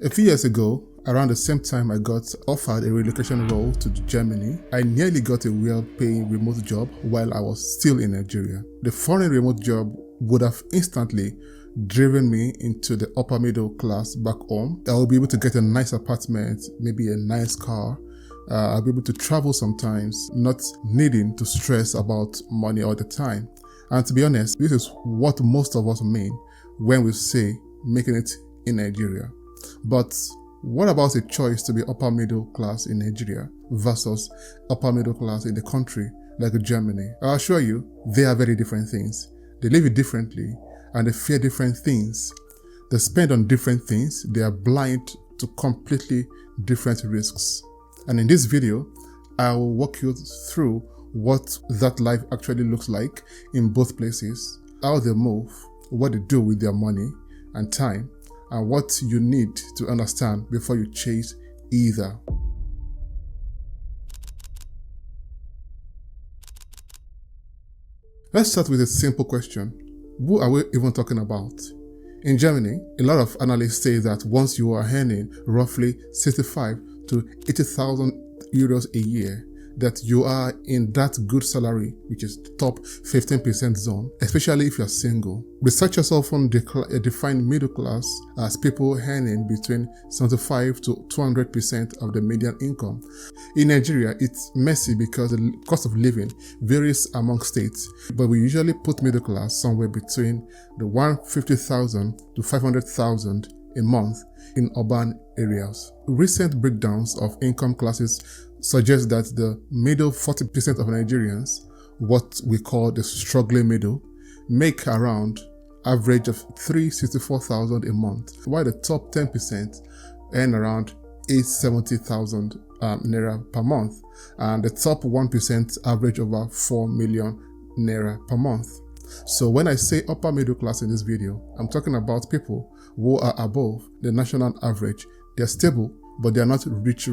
A few years ago, around the same time I got offered a relocation role to Germany, I nearly got a well-paying remote job while I was still in Nigeria. The foreign remote job would have instantly driven me into the upper middle class back home. I will be able to get a nice apartment, maybe a nice car. I'll be able to travel sometimes, not needing to stress about money all the time. And to be honest, this is what most of us mean when we say making it in Nigeria. But what about a choice to be upper middle class in Nigeria versus upper middle class in a country like Germany? I'll assure you, they are very different things. They live it differently and they fear different things. They spend on different things. They are blind to completely different risks. And in this video, I will walk you through what that life actually looks like in both places, how they move, what they do with their money and time, and what you need to understand before you chase either. Let's start with a simple question. Who are we even talking about? In Germany, a lot of analysts say that once you are earning roughly 65 to 80,000 euros a year, that you are in that good salary, which is the top 15% zone, especially if you're single. Researchers often define middle class as people earning between 75 to 200% of the median income. In Nigeria, it's messy because the cost of living varies among states, but we usually put middle class somewhere between the 150,000 to 500,000 a month in urban areas. Recent breakdowns of income classes suggest that the middle 40% of Nigerians, what we call the struggling middle, make around average of 364,000 a month, while the top 10% earn around 870,000 naira per month, and the top 1% average over 4 million naira per month. So when I say upper middle class in this video, I'm talking about people who are above the national average. They're stable, but they are not rich,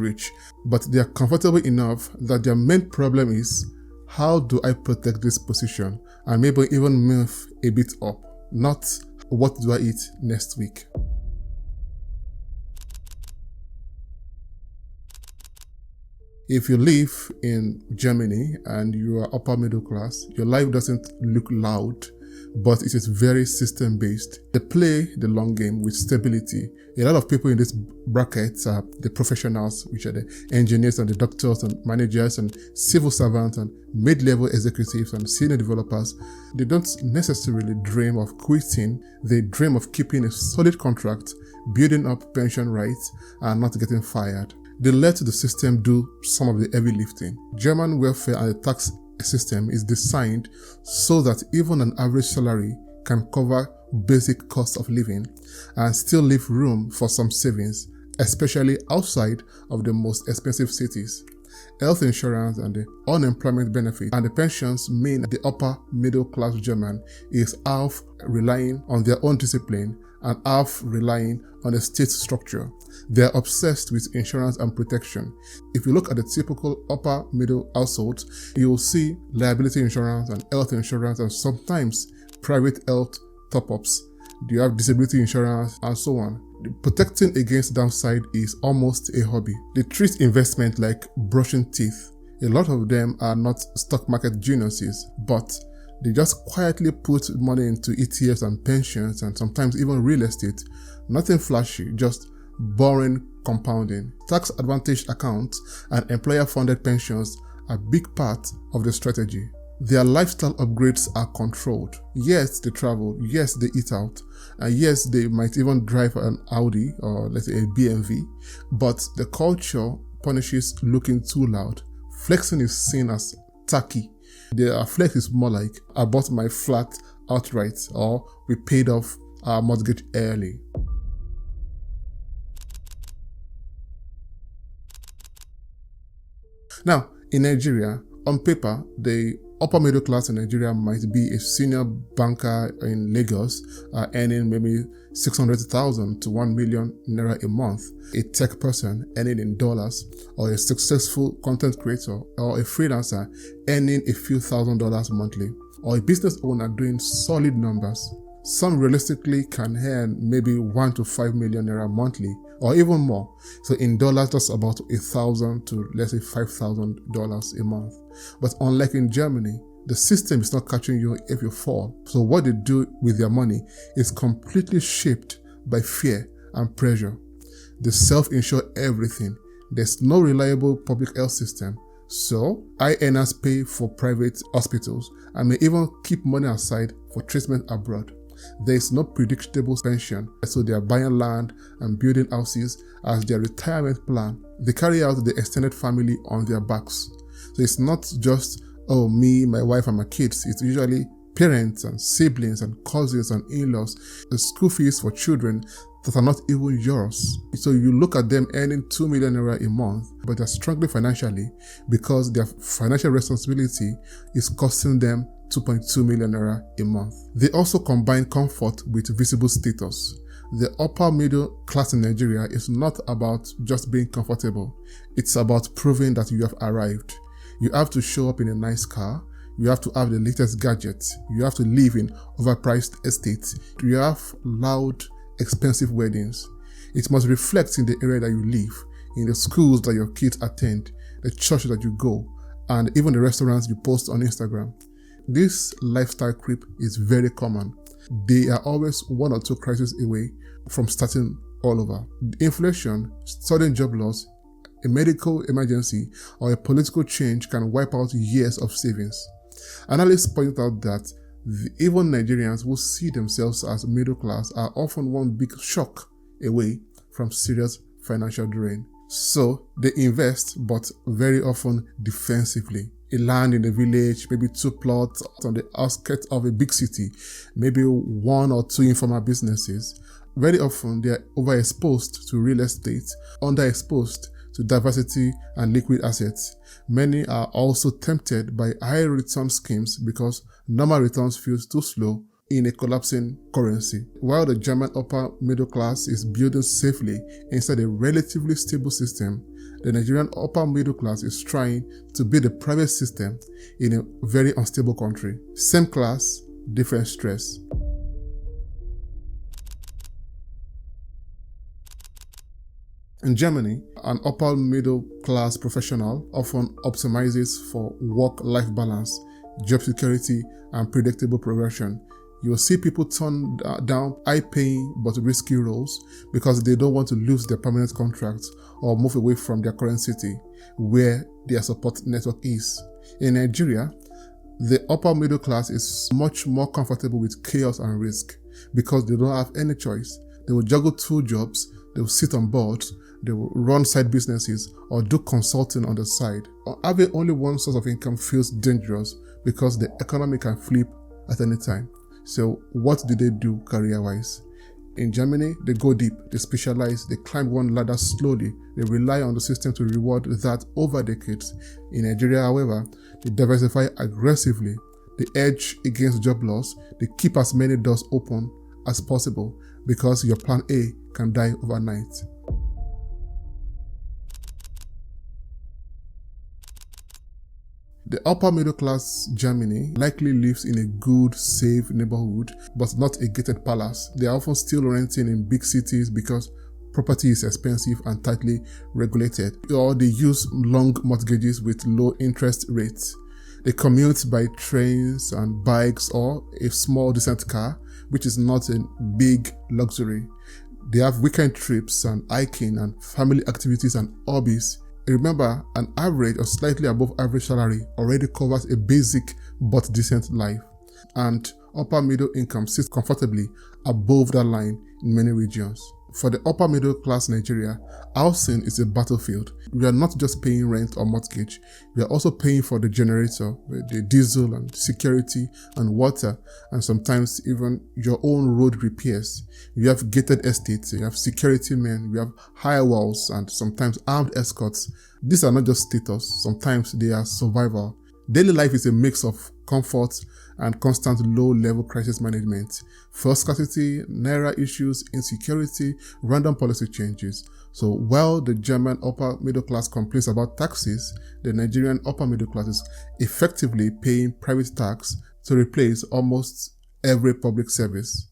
but they are comfortable enough that their main problem is, how do I protect this position and maybe even move a bit up, not what do I eat next week. If you live in Germany and you are upper middle class, your life doesn't look loud, but it is very system-based. They play the long game with stability. A lot of people in this bracket are the professionals, which are the engineers and the doctors and managers and civil servants and mid-level executives and senior developers. They don't necessarily dream of quitting. They dream of keeping a solid contract, building up pension rights, and not getting fired. They let the system do some of the heavy lifting. German welfare and the tax system is designed so that even an average salary can cover basic cost of living and still leave room for some savings, especially outside of the most expensive cities. Health insurance and the unemployment benefit and the pensions mean the upper middle class German is half relying on their own discipline and half relying on the state structure. They are obsessed with insurance and protection. If you look at the typical upper middle household, you will see liability insurance and health insurance and sometimes private health top-ups. You have disability insurance and so on. Protecting against downside is almost a hobby. They treat investment like brushing teeth. A lot of them are not stock market geniuses, but they just quietly put money into ETFs and pensions and sometimes even real estate. Nothing flashy, just boring compounding. Tax advantaged accounts and employer-funded pensions are a big part of the strategy. Their lifestyle upgrades are controlled. Yes, they travel. Yes, they eat out. And yes, they might even drive an Audi or let's say a BMW. But the culture punishes looking too loud. Flexing is seen as tacky. Their flex is more like, I bought my flat outright, or we paid off our mortgage early. Now, in Nigeria, on paper, the upper middle class in Nigeria might be a senior banker in Lagos earning maybe 600,000 to 1 million naira a month, a tech person earning in dollars, or a successful content creator or a freelancer earning a few $1,000s monthly, or a business owner doing solid numbers. Some realistically can earn maybe 1 to 5 million naira monthly or even more. So in dollars, that's about $1,000 to let's say $5,000 a month. But unlike in Germany, the system is not catching you if you fall. So what they do with their money is completely shaped by fear and pressure. They self-insure everything. There's no reliable public health system. So high earners pay for private hospitals and may even keep money aside for treatment abroad. There is no predictable pension, so they are buying land and building houses as their retirement plan. They carry out the extended family on their backs. So it's not just, oh, me, my wife, and my kids. It's usually parents and siblings and cousins and in-laws. The school fees for children that are not even yours. So you look at them earning 2 million naira a month, but they're struggling financially because their financial responsibility is costing them 2.2 million naira a month. They also combine comfort with visible status. The upper middle class in Nigeria is not about just being comfortable. It's about proving that you have arrived. You have to show up in a nice car. You have to have the latest gadgets. You have to live in overpriced estates. You have loud, expensive weddings. It must reflect in the area that you live, in the schools that your kids attend, the church that you go, and even the restaurants you post on Instagram. This lifestyle creep is very common. They are always 1 or 2 crises away from starting all over. Inflation, sudden job loss, a medical emergency, or a political change can wipe out years of savings. Analysts point out that even Nigerians who see themselves as middle class are often one big shock away from serious financial drain. So they invest, but very often defensively. A land in a village, maybe 2 plots on the outskirts of a big city, maybe 1 or 2 informal businesses. Very often they are overexposed to real estate, underexposed to diversity and liquid assets. Many are also tempted by high return schemes because normal returns feel too slow in a collapsing currency. While the German upper middle class is building safely inside a relatively stable system, the Nigerian upper middle class is trying to build a private system in a very unstable country. Same class, different stress. In Germany, an upper middle class professional often optimizes for work-life balance, job security, and predictable progression. You will see people turn down high-paying but risky roles because they don't want to lose their permanent contracts or move away from their current city where their support network is. In Nigeria, the upper middle class is much more comfortable with chaos and risk because they don't have any choice. They will juggle 2 jobs, they will sit on boards, they will run side businesses or do consulting on the side. Or having only one source of income feels dangerous because the economy can flip at any time. So what do they do career-wise? In Germany, they go deep, they specialize, they climb one ladder slowly, they rely on the system to reward that over decades. In Nigeria, however, they diversify aggressively, they edge against job loss, they keep as many doors open as possible because your plan A can die overnight. The upper middle class Germany likely lives in a good, safe neighborhood, but not a gated palace. They are often still renting in big cities because property is expensive and tightly regulated, or they use long mortgages with low interest rates. They commute by trains and bikes or a small decent car, which is not a big luxury. They have weekend trips and hiking and family activities and hobbies. Remember, an average or slightly above average salary already covers a basic but decent life, and upper middle income sits comfortably above that line in many regions. For the upper middle class Nigeria, housing is a battlefield. We are not just paying rent or mortgage, we are also paying for the generator, the diesel and security and water, and sometimes even your own road repairs. We have gated estates, you have security men, we have high walls and sometimes armed escorts. These are not just status, sometimes they are survival. Daily life is a mix of comfort and constant low-level crisis management, fuel scarcity, naira issues, insecurity, random policy changes. So while the German upper middle class complains about taxes, the Nigerian upper middle class is effectively paying private tax to replace almost every public service.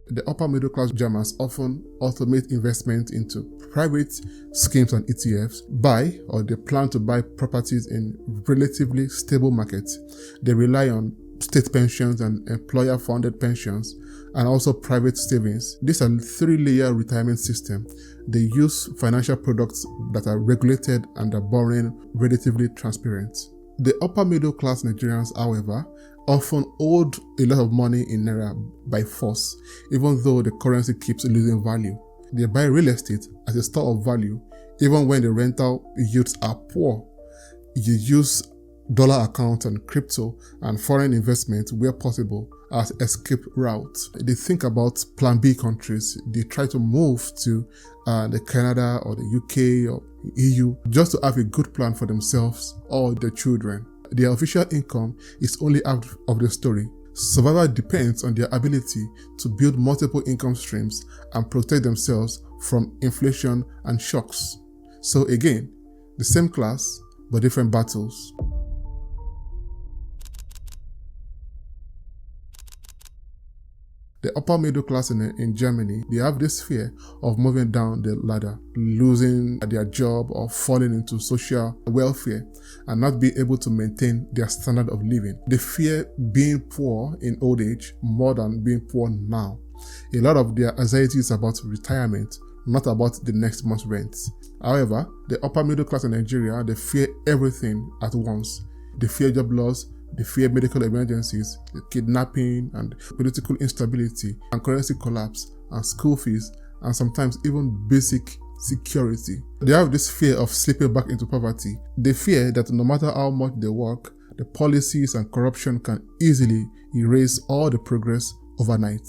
The upper middle class Germans often automate investment into private schemes and ETFs, buy or they plan to buy properties in relatively stable markets. They rely on state pensions and employer-funded pensions and also private savings. These are three-layer retirement system. They use financial products that are regulated and are boring, relatively transparent. The upper middle class Nigerians, however, often owed a lot of money in Naira by force, even though the currency keeps losing value. They buy real estate as a store of value, even when the rental yields are poor. You use dollar accounts and crypto and foreign investment where possible as escape routes. They think about plan B countries. They try to move to the Canada or the UK or EU just to have a good plan for themselves or their children. Their official income is only half of the story. Survival depends on their ability to build multiple income streams and protect themselves from inflation and shocks. So again, the same class, but different battles. The upper middle class in Germany, they have this fear of moving down the ladder, losing their job or falling into social welfare and not being able to maintain their standard of living. They fear being poor in old age more than being poor now. A lot of their anxiety is about retirement, not about the next month's rent. However, the upper middle class in Nigeria, they fear everything at once. They fear job loss, they fear medical emergencies, the kidnapping and political instability and currency collapse and school fees and sometimes even basic security. They have this fear of slipping back into poverty. They fear that no matter how much they work, the policies and corruption can easily erase all the progress overnight.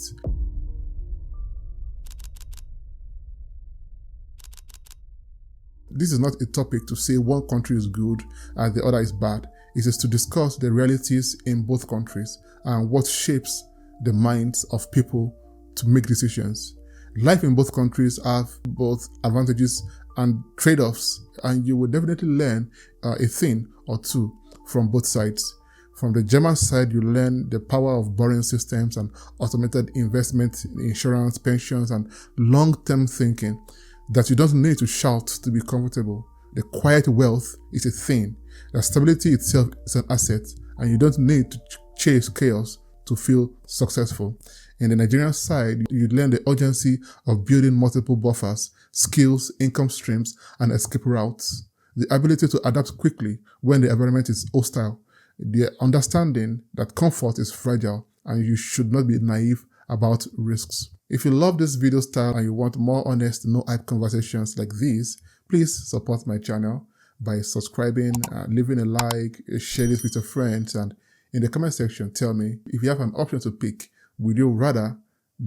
This is not a topic to say one country is good and the other is bad. It is to discuss the realities in both countries and what shapes the minds of people to make decisions. Life in both countries have both advantages and trade-offs, and you will definitely learn a thing or two from both sides. From the German side, you learn the power of borrowing systems and automated investment, insurance, pensions, and long-term thinking that you don't need to shout to be comfortable. The quiet wealth is a thing. The stability itself is an asset, and you don't need to chase chaos to feel successful. In the Nigerian side, you learn the urgency of building multiple buffers, skills, income streams, and escape routes. The ability to adapt quickly when the environment is hostile. The understanding that comfort is fragile and you should not be naive about risks. If you love this video style and you want more honest, no-hype conversations like these, please support my channel by subscribing, leaving a like, share this with your friends, and in the comment section, tell me if you have an option to pick, would you rather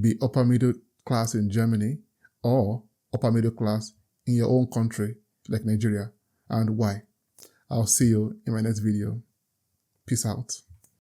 be upper middle class in Germany or upper middle class in your own country like Nigeria, and why? I'll see you in my next video. Peace out.